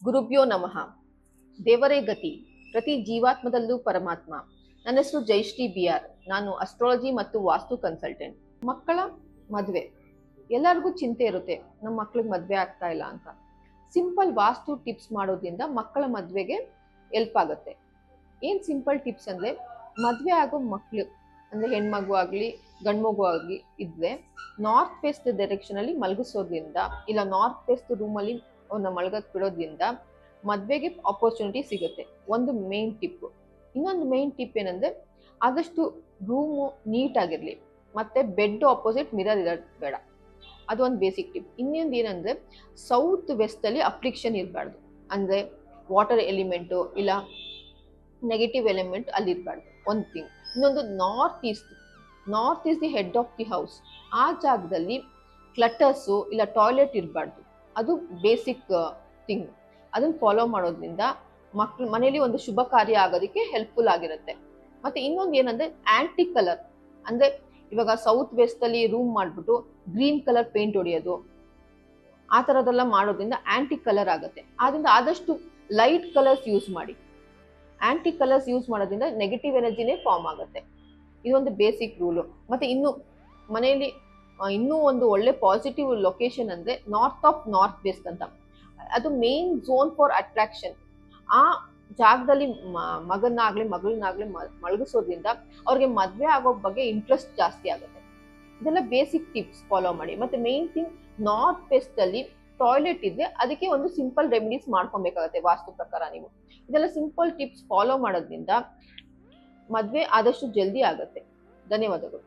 ಗುರುಭ್ಯೋ ನಮಃ. ದೇವರೇ ಗತಿ, ಪ್ರತಿ ಜೀವಾತ್ಮದಲ್ಲೂ ಪರಮಾತ್ಮ. ನನ್ನ ಹೆಸರು ಜಯಶ್ರೀ BR. ನಾನು ಅಸ್ಟ್ರಾಲಜಿ ಮತ್ತು ವಾಸ್ತು ಕನ್ಸಲ್ಟೆಂಟ್. ಮಕ್ಕಳ ಮದುವೆ ಎಲ್ಲರಿಗೂ ಚಿಂತೆ ಇರುತ್ತೆ, ನಮ್ಮ ಮಕ್ಳಿಗೆ ಮದುವೆ ಆಗ್ತಾ ಇಲ್ಲ ಅಂತ. ಸಿಂಪಲ್ ವಾಸ್ತು ಟಿಪ್ಸ್ ಮಾಡೋದ್ರಿಂದ ಮಕ್ಕಳ ಮದುವೆಗೆ ಹೆಲ್ಪ್ ಆಗುತ್ತೆ. ಏನು ಸಿಂಪಲ್ ಟಿಪ್ಸ್ ಅಂದರೆ, ಮದುವೆ ಆಗೋ ಮಕ್ಕಳು ಅಂದರೆ ಹೆಣ್ಮಗು ಆಗಲಿ ಗಂಡು ಮಗು ಆಗಲಿ ಇದ್ರೆ ನಾರ್ತ್ ವೆಸ್ಟ್ ಡೈರೆಕ್ಷನಲ್ಲಿ ಮಲಗಿಸೋದ್ರಿಂದ ಇಲ್ಲ ನಾರ್ತ್ ವೆಸ್ಟ್ ರೂಮಲ್ಲಿ ಅವನ್ನ ಮಲಗಕ್ಕೆ ಬಿಡೋದ್ರಿಂದ ಮದುವೆಗೆ ಆಪರ್ಚುನಿಟಿ ಸಿಗುತ್ತೆ. ಒಂದು ಮೇನ್ ಟಿಪ್. ಇನ್ನೊಂದು ಮೇನ್ ಟಿಪ್ ಏನಂದ್ರೆ, ಆದಷ್ಟು ರೂಮು ನೀಟಾಗಿರಲಿ, ಮತ್ತೆ ಬೆಡ್ ಆಪೋಸಿಟ್ ಮಿರರ್ ಇರೋದು ಬೇಡ. ಅದು ಒಂದು ಬೇಸಿಕ್ ಟಿಪ್. ಇನ್ನೊಂದು ಏನಂದ್ರೆ, ಸೌತ್ ವೆಸ್ಟಲ್ಲಿ ಅಫ್ಲಿಕ್ಷನ್ ಇರಬಾರ್ದು. ಅಂದರೆ ವಾಟರ್ ಎಲಿಮೆಂಟು ಇಲ್ಲ ನೆಗೆಟಿವ್ ಎಲಿಮೆಂಟ್ ಅಲ್ಲಿ ಇರಬಾರ್ದು, ಒಂದು ಥಿಂಗ್. ಇನ್ನೊಂದು north is the head of the house. ಆ ಜಾಗದಲ್ಲಿ ಕ್ಲಟರ್ಸು ಇಲ್ಲ ಟಾಯ್ಲೆಟ್ ಇರಬಾರ್ದು. ಅದು ಬೇಸಿಕ್ ಥಿಂಗ್. ಅದನ್ನು ಫಾಲೋ ಮಾಡೋದ್ರಿಂದ ಮನೇಲಿ ಒಂದು ಶುಭ ಕಾರ್ಯ ಆಗೋದಕ್ಕೆ ಹೆಲ್ಪ್ಫುಲ್ ಆಗಿರುತ್ತೆ. ಮತ್ತೆ ಇನ್ನೊಂದು ಏನಂದ್ರೆ, ಆಂಟಿ ಕಲರ್. ಅಂದ್ರೆ ಇವಾಗ ಸೌತ್ ವೆಸ್ಟ್ ಅಲ್ಲಿ ರೂಮ್ ಮಾಡ್ಬಿಟ್ಟು ಗ್ರೀನ್ ಕಲರ್ ಪೇಂಟ್ ಹೊಡೆಯೋದು, ಆ ಥರದ್ದೆಲ್ಲ ಮಾಡೋದ್ರಿಂದ ಆಂಟಿ ಕಲರ್ ಆಗುತ್ತೆ. ಆದ್ರಿಂದ ಆದಷ್ಟು ಲೈಟ್ ಕಲರ್ಸ್ ಯೂಸ್ ಮಾಡಿ. ಆಂಟಿ ಕಲರ್ಸ್ ಯೂಸ್ ಮಾಡೋದ್ರಿಂದ ನೆಗೆಟಿವ್ ಎನರ್ಜಿನೇ ಫಾರ್ಮ್ ಆಗುತ್ತೆ. ಇದೊಂದು ಬೇಸಿಕ್ ರೂಲು. ಮತ್ತೆ ಇನ್ನು ಮನೆಯಲ್ಲಿ ಇನ್ನೂ ಒಂದು ಒಳ್ಳೆ ಪಾಸಿಟಿವ್ ಲೊಕೇಶನ್ ಅಂದ್ರೆ ನಾರ್ತ್ ವೆಸ್ಟ್ ಅಂತ. ಅದು ಮೇನ್ ಝೋನ್ ಫಾರ್ ಅಟ್ರಾಕ್ಷನ್. ಆ ಜಾಗದಲ್ಲಿ ಮಗನಾಗ್ಲಿ ಮಗಳನ್ನಾಗ್ಲಿ ಮಲಗಿಸೋದ್ರಿಂದ ಅವ್ರಿಗೆ ಮದುವೆ ಆಗೋ ಬಗ್ಗೆ ಇಂಟ್ರೆಸ್ಟ್ ಜಾಸ್ತಿ ಆಗುತ್ತೆ. ಇದೆಲ್ಲ ಬೇಸಿಕ್ ಟಿಪ್ಸ್ ಫಾಲೋ ಮಾಡಿ. ಮತ್ತೆ ಮೇನ್ ಥಿಂಗ್, ನಾರ್ತ್ ವೆಸ್ಟ್ ಅಲ್ಲಿ ಟಾಯ್ಲೆಟ್ ಇದ್ರೆ ಅದಕ್ಕೆ ಒಂದು ಸಿಂಪಲ್ ರೆಮಿಡೀಸ್ ಮಾಡ್ಕೊಬೇಕಾಗತ್ತೆ ವಾಸ್ತು ಪ್ರಕಾರ. ನೀವು ಇದೆಲ್ಲ ಸಿಂಪಲ್ ಟಿಪ್ಸ್ ಫಾಲೋ ಮಾಡೋದ್ರಿಂದ ಮದುವೆ ಆದಷ್ಟು ಜಲ್ದಿ ಆಗುತ್ತೆ. ಧನ್ಯವಾದಗಳು.